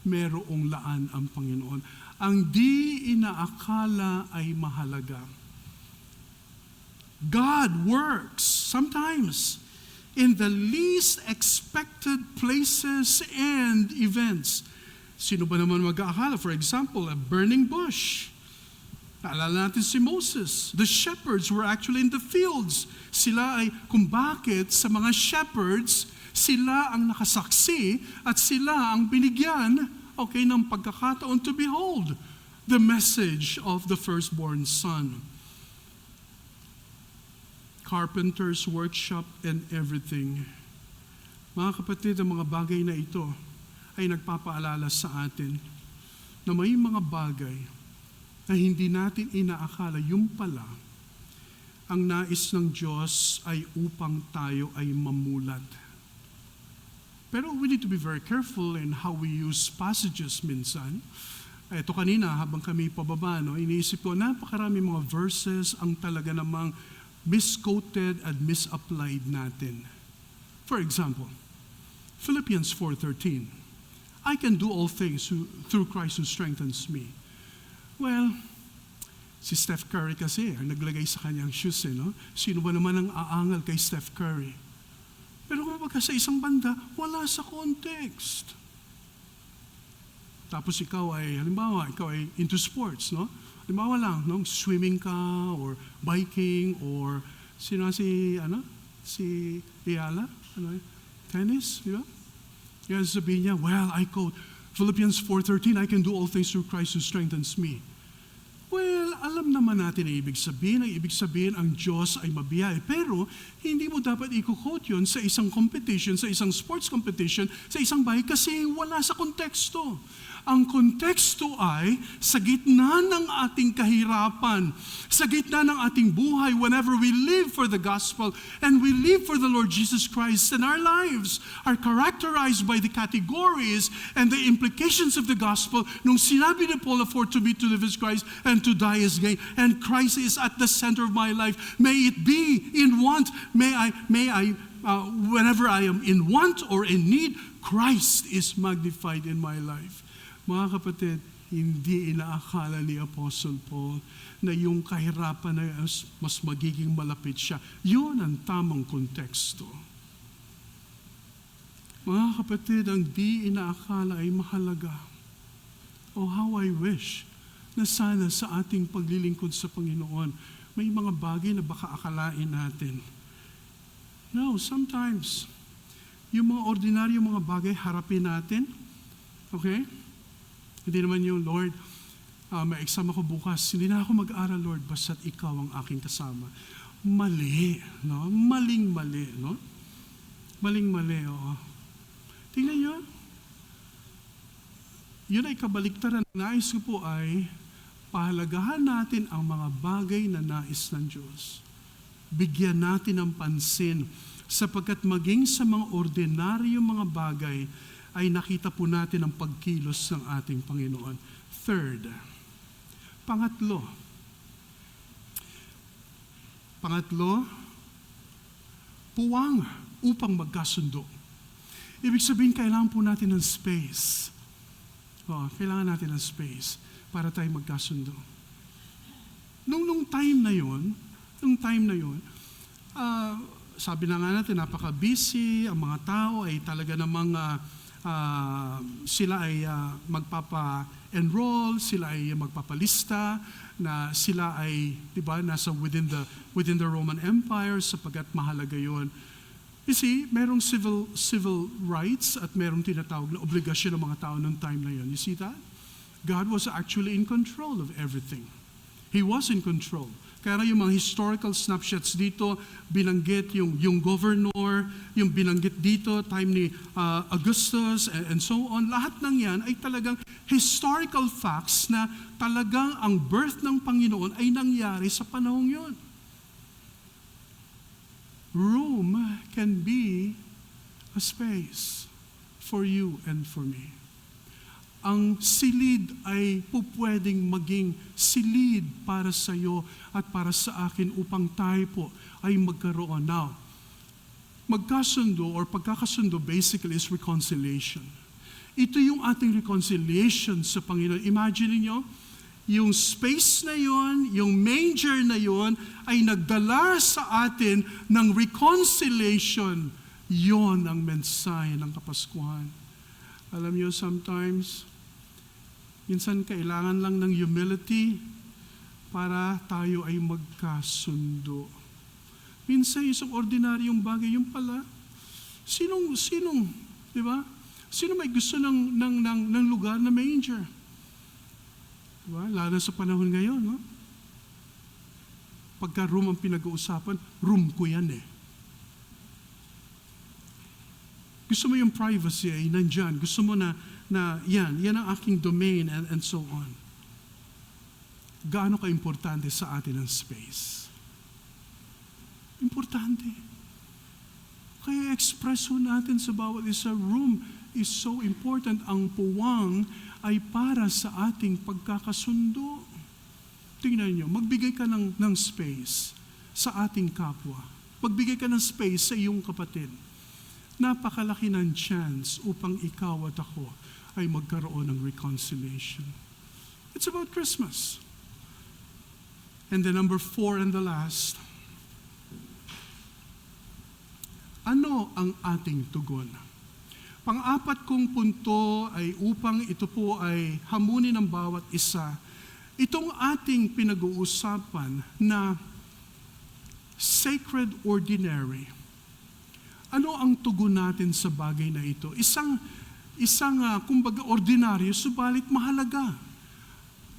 merong laan ang Panginoon. Ang di inaakala ay mahalaga. God works sometimes in the least expected places and events. Sino ba naman mag-aakala? For example, a burning bush. Naalala natin si Moses. The shepherds were actually in the fields. Sila ay kung bakit sa mga shepherds, sila ang nakasaksi at sila ang binigyan, ng pagkakataon to behold the message of the firstborn son. Carpenter's workshop and everything. Mga kapatid, ang mga bagay na ito ay nagpapaalala sa atin na may mga bagay na hindi natin inaakala, yung pala, ang nais ng Diyos ay upang tayo ay mamulad. Pero we need to be very careful in how we use passages minsan. Ito kanina, habang kami pababa, iniisip ko, napakarami mga verses ang talaga namang misquoted at misapplied natin. For example, Philippians 4:13, I can do all things through Christ who strengthens me. Well, si Steph Curry kasi, ang naglagay sa kanyang shoes, Sino ba naman ang aangal kay Steph Curry? Pero kapag sa isang banda, wala sa context. Tapos halimbawa, ikaw ay into sports, Halimbawa lang, swimming ka, or biking, or si Ayala, tennis, di ba? Kaya sabihin niya, well, I quote, Philippians 4:13, I can do all things through Christ who strengthens me. Well, alam naman natin ang ibig sabihin. Ang ibig sabihin, ang Diyos ay mabiyay. Pero, hindi mo dapat i-quote yun sa isang competition, sa isang sports competition, sa isang bahay, kasi wala sa konteksto. Ang konteksto ay sa gitna ng ating kahirapan, sa gitna ng ating buhay, whenever we live for the gospel and we live for the Lord Jesus Christ, and our lives are characterized by the categories and the implications of the gospel. Nung sinabi ni Paul, for to be to live is Christ and to die is gain, and Christ is at the center of my life. May it be in want, whenever I am in want or in need, Christ is magnified in my life. Mga kapatid, Hindi inaakala ni Apostle Paul na yung kahirapan na mas magiging malapit siya. Yun ang tamang konteksto. Mga kapatid, ang di inaakala ay mahalaga. Oh, how I wish na sana sa ating paglilingkod sa Panginoon, may mga bagay na baka akalain natin. No, sometimes, yung mga ordinaryong mga bagay, harapin natin. Okay? Hindi naman yung, Lord, may exam ako bukas. Hindi na ako mag-aral, Lord, basta't ikaw ang aking kasama. Mali, no? Maling-mali, no? Maling-mali, oo. Tingnan nyo. Yun ay kabaliktaran. Nais ko po ay pahalagahan natin ang mga bagay na nais ng Diyos. Bigyan natin ng pansin sapagkat maging sa mga ordinaryong mga bagay ay nakita po natin ang pagkilos ng ating Panginoon. Third, pangatlo, puwang upang magkasundo. Ibig sabihin, kailangan po natin ng space. Kailangan natin ng space para tayo magkasundo. Nung time na yun, sabi na nga natin, napaka-busy, ang mga tao ay talaga namang sila ay magpapa-enroll, sila ay magpapalista, na sila ay, di ba, nasa within the Roman Empire sapagkat mahalaga yon. You see, merong civil rights at merong tinatawag na obligasyon ng mga tao ng time na yon. You see that? God was actually in control of everything. He was in control. Kaya yung mga historical snapshots dito, binanggit yung governor, yung binanggit dito, time ni Augustus, and so on. Lahat ng yan ay talagang historical facts na talagang ang birth ng Panginoon ay nangyari sa panahong yun. Room can be a space for you and for me. Ang silid ay pupwedeng maging silid para sa iyo at para sa akin upang tayo po ay magkaroon. Now, magkasundo or pagkakasundo basically is reconciliation. Ito yung ating reconciliation sa Panginoon. Imagine niyo, yung space na yon, yung manger na yon ay nagdala sa atin ng reconciliation. Yon ang mensahe ng Kapaskuhan. Alam niyo, sometimes, minsan kailangan lang ng humility para tayo ay magkasundo. Minsan isang ordinaryong bagay, yung pala, sinong, di ba? Sino may gusto ng lugar na manger? Diba? Lalo sa panahon ngayon, no? Pagka room ang pinag-uusapan, room ko yan eh. Gusto mo yung privacy ay nandyan. Gusto mo na yan ang aking domain and so on. Gaano ka-importante sa atin ang space? Importante. Kaya express ho natin sa bawat isa, room is so important. Ang puwang ay para sa ating pagkakasundo. Tingnan nyo, magbigay ka ng space sa ating kapwa. Magbigay ka ng space sa iyong kapatid. Napakalaki ng chance upang ikaw at ako ay magkaroon ng reconciliation. It's about Christmas. And then number 4 and the last, ano ang ating tugon? Pang-apat kong punto ay upang ito po ay hamunin ng bawat isa, itong ating pinag-uusapan na sacred ordinary. Ano ang tugon natin sa bagay na ito? Isang kumbaga ordinaryo, subalit mahalaga.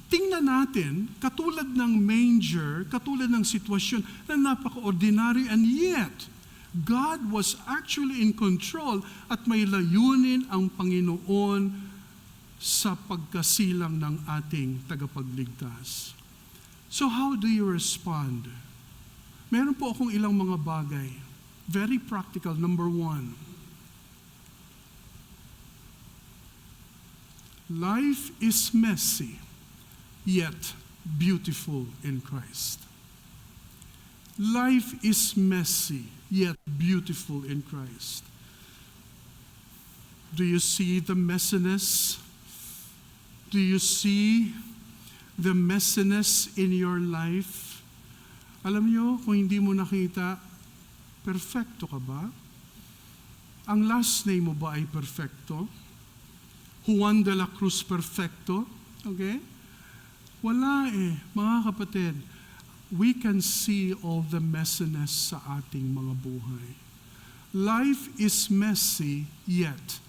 Tingnan natin, katulad ng manger, katulad ng sitwasyon na napaka-ordinary, and yet, God was actually in control at may layunin ang Panginoon sa pagkasilang ng ating tagapagligtas. So how do you respond? Meron po akong ilang mga bagay. Very practical. Number 1. Life is messy, yet beautiful in Christ. Life is messy, yet beautiful in Christ. Do you see the messiness Do you see the messiness in your life? Alam niyo, kung hindi mo nakita, perfecto ka ba? Ang last name mo ba ay perfecto? Juan de la Cruz perfecto? Okay? Wala eh. Mga kapatid, we can see all the messiness sa ating mga buhay. Life is messy, yet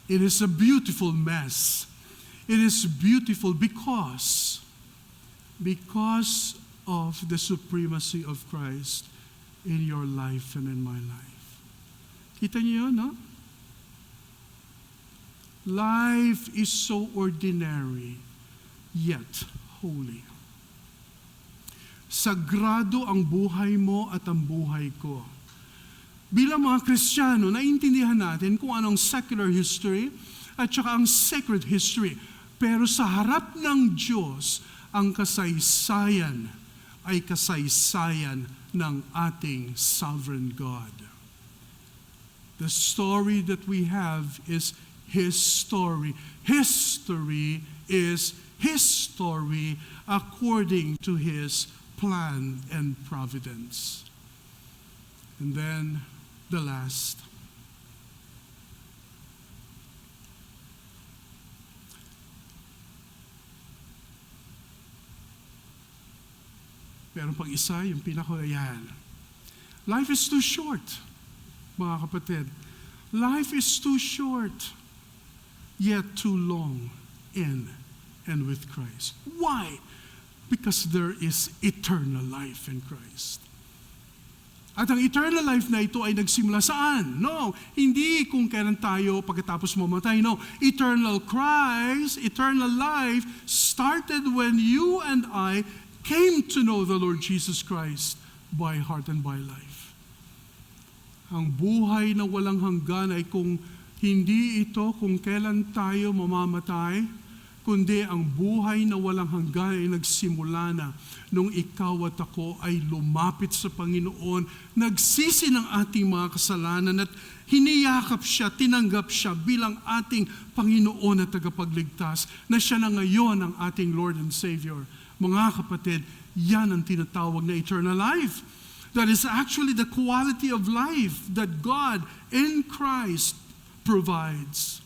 it is a beautiful mess. It is beautiful because of the supremacy of Christ in your life and in my life. Kita niyo yun, no? Life is so ordinary, yet holy. Sagrado ang buhay mo at ang buhay ko. Bilang mga Kristiyano, naiintindihan natin kung anong secular history at saka ang sacred history. Pero sa harap ng Diyos, ang kasaysayan ay kasaysayan ng ating sovereign God. The story that we have is His story. History is His story according to His plan and providence. And then the last. Pero pang isa, yung pinakayan. Life is too short, mga kapatid. Life is too short, yet too long in and with Christ. Why? Because there is eternal life in Christ. At ang eternal life na ito ay nagsimula saan? No, hindi kung kailan tayo pagkatapos mamatay. No, eternal Christ, eternal life started when you and I came to know the Lord Jesus Christ by heart and by life. Ang buhay na walang hanggan ay kung hindi ito kung kailan tayo mamamatay, kundi ang buhay na walang hanggan ay nagsimula na nung ikaw at ako ay lumapit sa Panginoon, nagsisi ng ating mga kasalanan at hiniyakap siya, tinanggap siya bilang ating Panginoon at tagapagligtas, na siya na ngayon ang ating Lord and Savior. Mga kapatid, yan ang tinatawag na eternal life. That is actually the quality of life that God in Christ provides.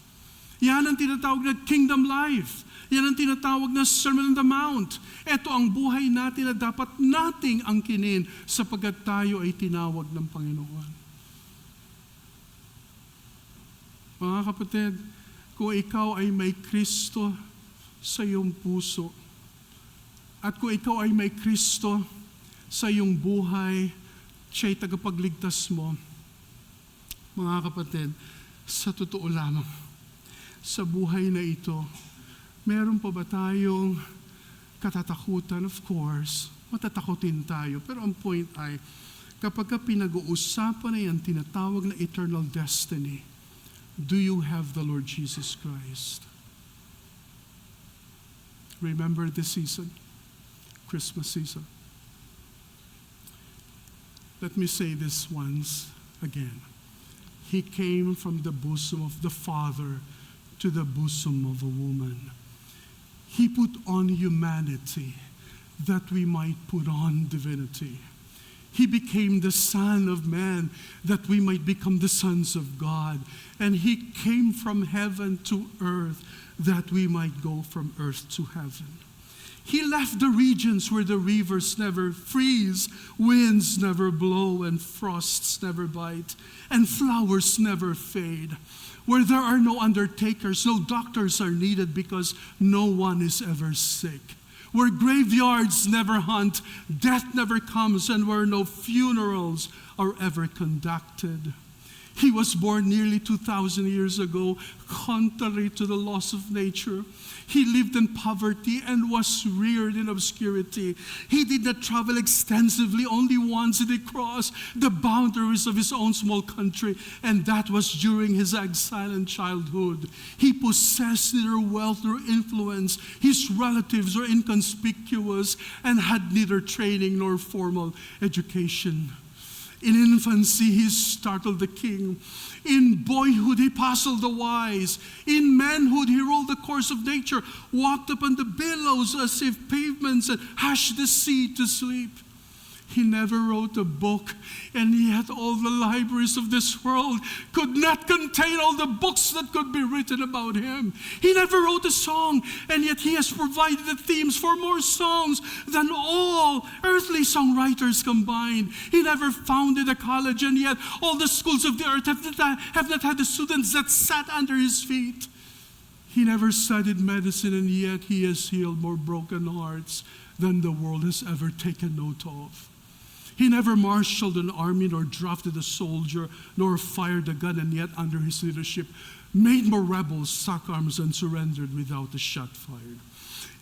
Yan ang tinatawag na kingdom life. Yan ang tinatawag na Sermon on the Mount. Ito ang buhay natin na dapat nating angkinin sapagkat tayo ay tinawag ng Panginoon. Mga kapatid, kung ikaw ay may Kristo sa iyong puso, at kung ikaw ay may Kristo sa iyong buhay, siya'y tagapagligtas mo, mga kapatid, sa totoo lamang, sa buhay na ito, meron pa ba tayong katatakutan? Of course, matatakutin tayo. Pero ang point ay, kapag pinag-uusapan na yan, tinatawag na eternal destiny, do you have the Lord Jesus Christ? Remember this season, Christmas season. Let me say this once again. He came from the bosom of the Father to the bosom of a woman. He put on humanity that we might put on divinity. He became the Son of Man that we might become the sons of God. And He came from heaven to earth that we might go from earth to heaven. He left the regions where the rivers never freeze, winds never blow, and frosts never bite, and flowers never fade. Where there are no undertakers, no doctors are needed because no one is ever sick. Where graveyards never hunt, death never comes, and where no funerals are ever conducted. He was born nearly 2,000 years ago, contrary to the laws of nature. He lived in poverty and was reared in obscurity. He did not travel extensively. Only once did he cross the boundaries of his own small country, and that was during his exile and childhood. He possessed neither wealth nor influence. His relatives were inconspicuous and had neither training nor formal education. In infancy, he startled the king. In boyhood, he puzzled the wise. In manhood, he ruled the course of nature, walked upon the billows as if pavements, and hushed the sea to sleep. He never wrote a book, and yet all the libraries of this world could not contain all the books that could be written about him. He never wrote a song, and yet he has provided the themes for more songs than all earthly songwriters combined. He never founded a college, and yet all the schools of the earth have not had the students that sat under his feet. He never studied medicine, and yet he has healed more broken hearts than the world has ever taken note of. He never marshaled an army, nor drafted a soldier, nor fired a gun, and yet under his leadership made more rebels suck arms and surrendered without a shot fired.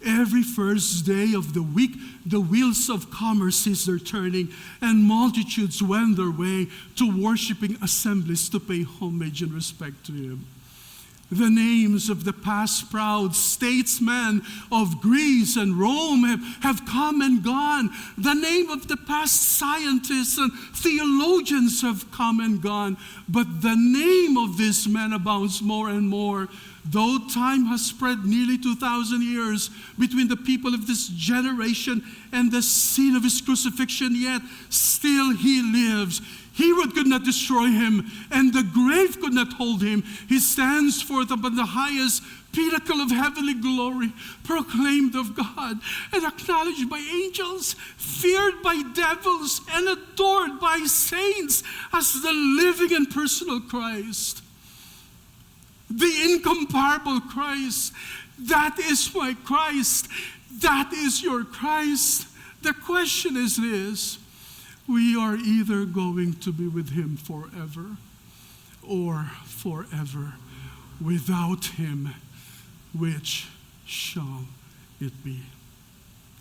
Every first day of the week, the wheels of commerce ceased their turning, and multitudes went their way to worshiping assemblies to pay homage and respect to him. The names of the past proud statesmen of Greece and Rome have come and gone. The name of the past scientists and theologians have come and gone. But the name of this man abounds more and more. Though time has spread nearly 2,000 years between the people of this generation and the scene of his crucifixion, yet still he lives. Herod could not destroy him, and the grave could not hold him. He stands forth upon the highest pinnacle of heavenly glory, proclaimed of God, and acknowledged by angels, feared by devils, and adored by saints as the living and personal Christ. The incomparable Christ. That is my Christ. That is your Christ. The question is this: we are either going to be with him forever or forever without him. Which shall it be?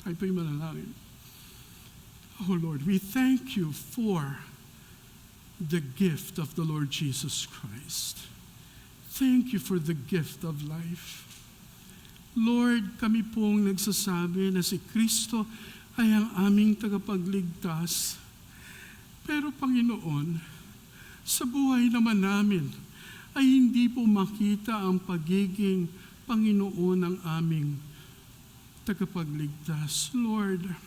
Tayo po'y manalangin. Oh Lord, we thank you for the gift of the Lord Jesus Christ. Thank you for the gift of life. Lord, kami pong nagsasabi na si Kristo ay ang aming tagapagligtas. Pero Panginoon, sa buhay naman namin ay hindi po makita ang pagiging Panginoon ng aming tagapagligtas. Lord,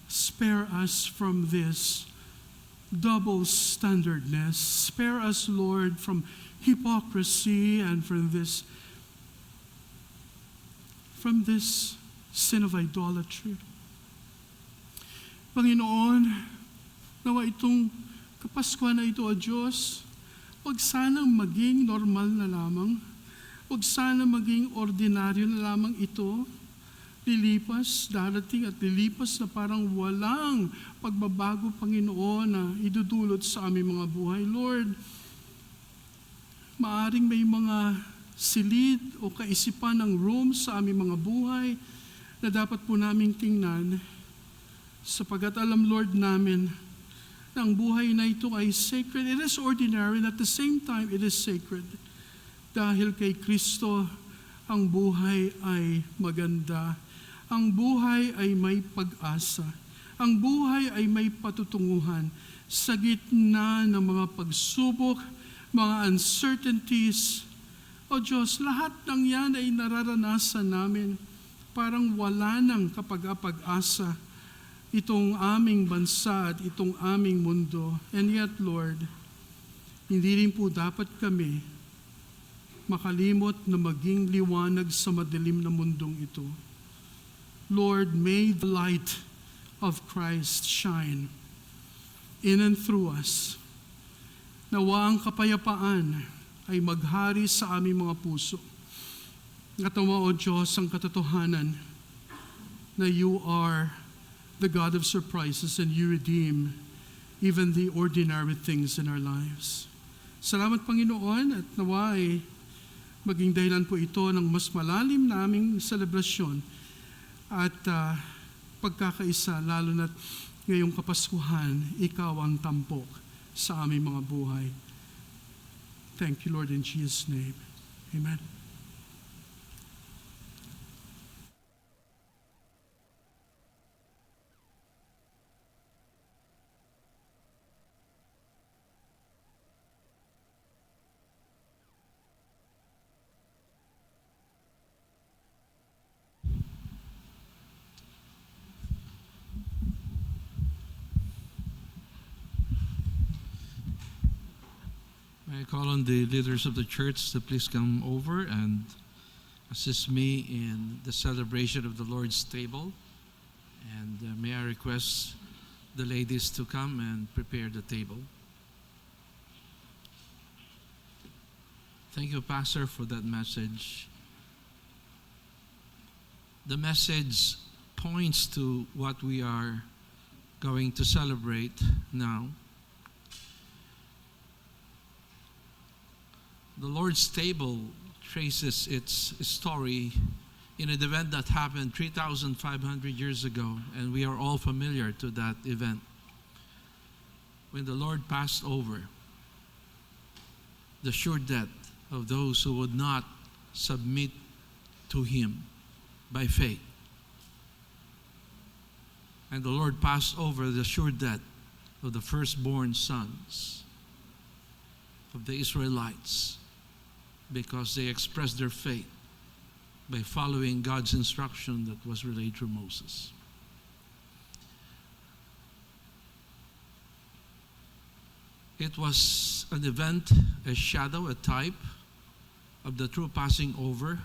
spare us from this double standardness. Spare us, Lord, from hypocrisy and from this sin of idolatry. Panginoon, nawa itong Kapaskuhan na ito, O Diyos, huwag sanang maging normal na lamang. Huwag sana maging ordinaryo na lamang ito. Lilipas, darating at lilipas na parang walang pagbabago, Panginoon, na idudulot sa aming mga buhay. Lord, maaring may mga silid o kaisipan ng room sa aming mga buhay na dapat po naming tingnan, sapagat alam, Lord, namin na ang buhay na ito ay sacred. It is ordinary, and at the same time, it is sacred. Dahil kay Kristo, ang buhay ay maganda. Ang buhay ay may pag-asa. Ang buhay ay may patutunguhan sa gitna ng mga pagsubok, mga uncertainties. O Diyos, lahat ng yan ay nararanasan namin. Parang wala nang kapag-asa itong aming bansa at itong aming mundo. And yet, Lord, hindi rin po dapat kami makalimot na maging liwanag sa madilim na mundong ito. Lord, may the light of Christ shine in and through us. Nawa ang kapayapaan ay maghari sa aming mga puso. Natawa, O Diyos, ang katotohanan na you are the God of surprises and you redeem even the ordinary things in our lives. Salamat, Panginoon, at nawa ay maging dahilan po ito ng mas malalim naming selebrasyon at pagkakaisa, lalo na't ngayong Kapaskuhan, ikaw ang tampok sa aming mga buhay. Thank you, Lord, in Jesus' name. Amen. I call on the leaders of the church to please come over and assist me in the celebration of the Lord's table. And may I request the ladies to come and prepare the table. Thank you, Pastor, for that message. The message points to what we are going to celebrate now. The Lord's table traces its story in an event that happened 3,500 years ago, and we are all familiar to that event. When the Lord passed over the sure death of those who would not submit to Him by faith. And the Lord passed over the sure death of the firstborn sons of the Israelites, because they expressed their faith by following God's instruction that was relayed through Moses. It was an event, a shadow, a type of the true passing over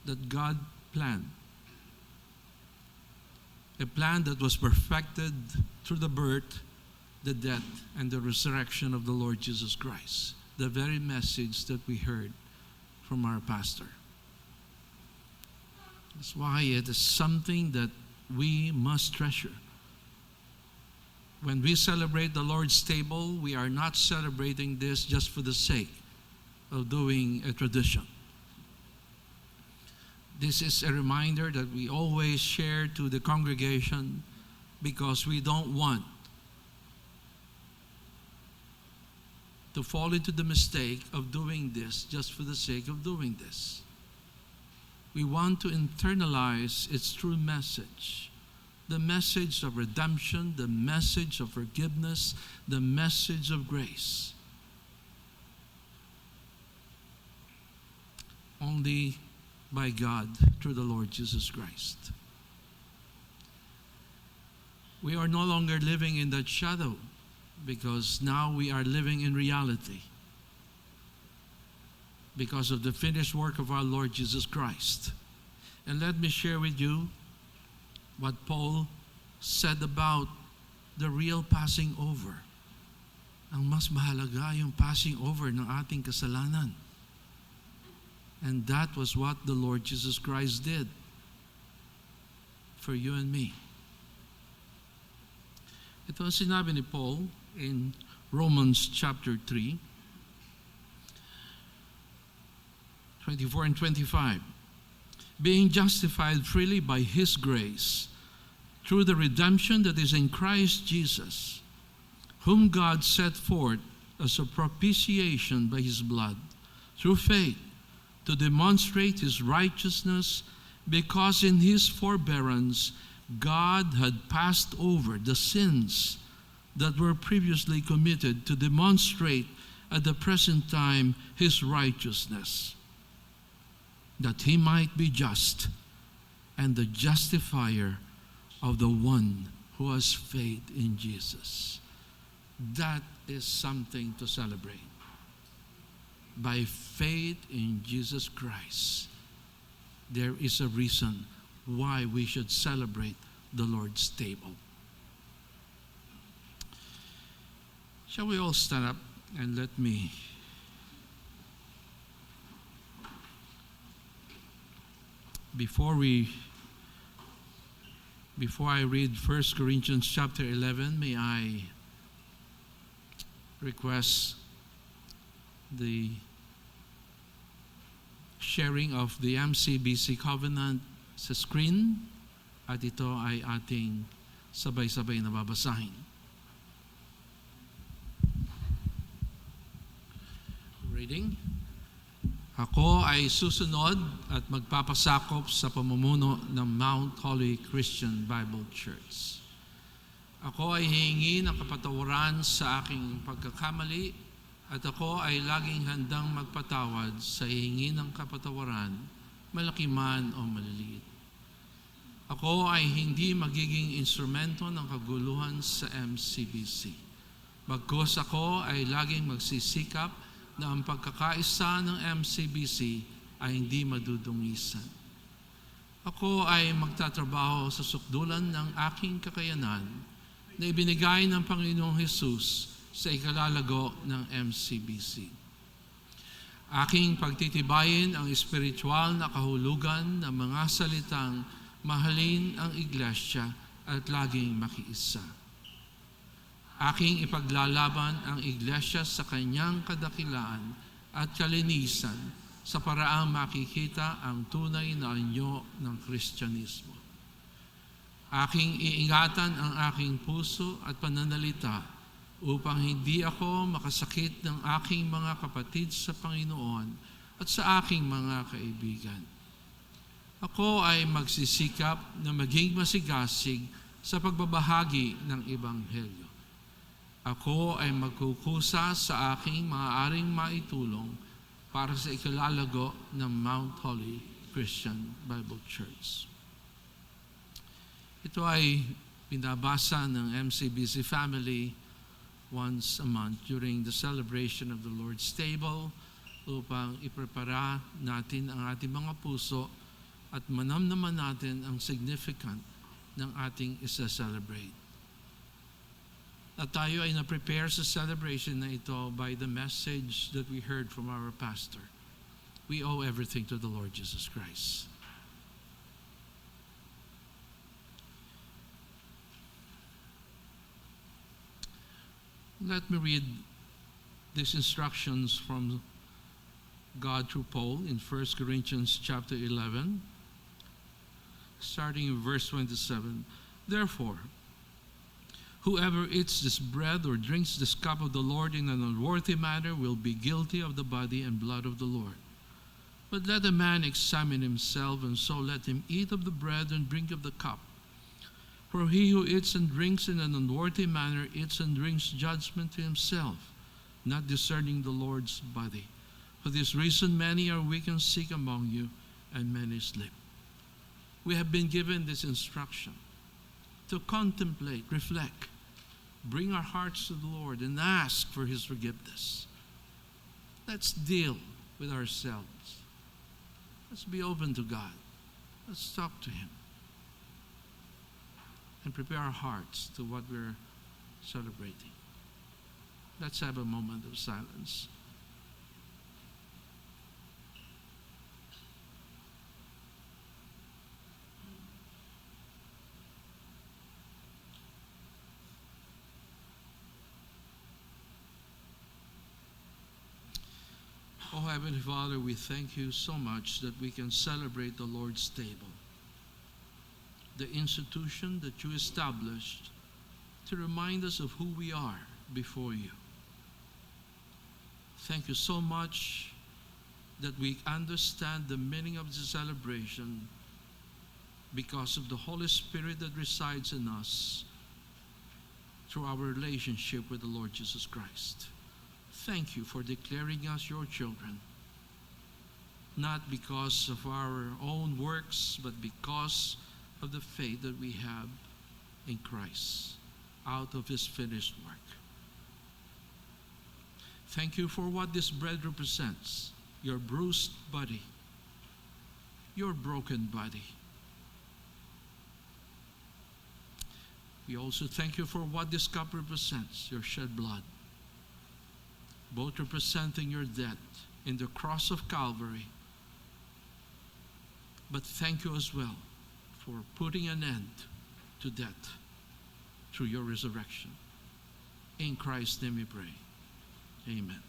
that God planned. A plan that was perfected through the birth, the death, and the resurrection of the Lord Jesus Christ. The very message that we heard from our pastor. That's why it is something that we must treasure. When we celebrate the Lord's table, we are not celebrating this just for the sake of doing a tradition. This is a reminder that we always share to the congregation, because we don't want to fall into the mistake of doing this just for the sake of doing this. We want to internalize its true message. The message of redemption, the message of forgiveness, the message of grace. Only by God through the Lord Jesus Christ. We are no longer living in that shadow, because now we are living in reality because of the finished work of our Lord Jesus Christ. And let me share with you what Paul said about the real passing over. Ang mas mahalaga yung passing over ng ating kasalanan. And that was what the Lord Jesus Christ did for you and me. Ito ang sinabi ni Paul in Romans chapter 3, 24 and 25. Being justified freely by His grace, through the redemption that is in Christ Jesus, whom God set forth as a propitiation by His blood, through faith, to demonstrate His righteousness, because in His forbearance God had passed over the sins that were previously committed, to demonstrate at the present time His righteousness, that He might be just and the justifier of the one who has faith in Jesus. That is something to celebrate. By faith in Jesus Christ, there is a reason why we should celebrate the Lord's table. Shall we all stand up and let me before I read 1 Corinthians chapter 11, may I request the sharing of the MCBC Covenant sa screen, at ito ay ating sabay-sabay na babasahin. Reading. Ako ay susunod at magpapasakop sa pamumuno ng Mount Holy Christian Bible Church. Ako ay hihingi ng kapatawaran sa aking pagkakamali, at ako ay laging handang magpatawad sa hihingi ng kapatawaran, malaki man o maliliit. Ako ay hindi magiging instrumento ng kaguluhan sa MCBC. Bagkus ako ay laging magsisikap na ang pagkakaisa ng MCBC ay hindi madudungisan. Ako ay magtatrabaho sa sukdulan ng aking kakayanan na ibinigay ng Panginoong Hesus sa ikalalago ng MCBC. Aking pagtitibayin ang espiritual na kahulugan ng mga salitang mahalin ang iglesia at laging makiisa. Aking ipaglalaban ang iglesia sa kanyang kadakilaan at kalinisan sa paraang makikita ang tunay na anyo ng Kristyanismo. Aking iingatan ang aking puso at pananalita upang hindi ako makasakit ng aking mga kapatid sa Panginoon at sa aking mga kaibigan. Ako ay magsisikap na maging masigasig sa pagbabahagi ng Ebanghelyo. Ako ay magkukusa sa aking maaaring maitulong para sa ikalalago ng Mount Holly Christian Bible Church. Ito ay binabasa ng MCBC family once a month during the celebration of the Lord's Table upang iprepara natin ang ating mga puso at manamnaman natin ang significant ng ating isa-celebrate. At tayo ay na-prepare sa celebration na ito by the message that we heard from our pastor. We owe everything to the Lord Jesus Christ. Let me read these instructions from God through Paul in 1 Corinthians chapter 11, starting in verse 27. Therefore, whoever eats this bread or drinks this cup of the Lord in an unworthy manner will be guilty of the body and blood of the Lord. But let a man examine himself, and so let him eat of the bread and drink of the cup. For he who eats and drinks in an unworthy manner eats and drinks judgment to himself, not discerning the Lord's body. For this reason many are weak and sick among you, and many sleep. We have been given this instruction to contemplate, reflect, bring our hearts to the Lord, and ask for His forgiveness. Let's deal with ourselves. Let's be open to God. Let's talk to Him. And prepare our hearts to what we're celebrating. Let's have a moment of silence. Oh, Heavenly Father, we thank you so much that we can celebrate the Lord's table, the institution that you established to remind us of who we are before you. Thank you so much that we understand the meaning of the celebration because of the Holy Spirit that resides in us through our relationship with the Lord Jesus Christ. Thank you for declaring us your children, not because of our own works, but because of the faith that we have in Christ, out of His finished work. Thank you for what this bread represents, your bruised body, your broken body. We also thank you for what this cup represents, your shed blood, both representing your death in the cross of Calvary. But thank you as well for putting an end to death through your resurrection. In Christ's name we pray. Amen.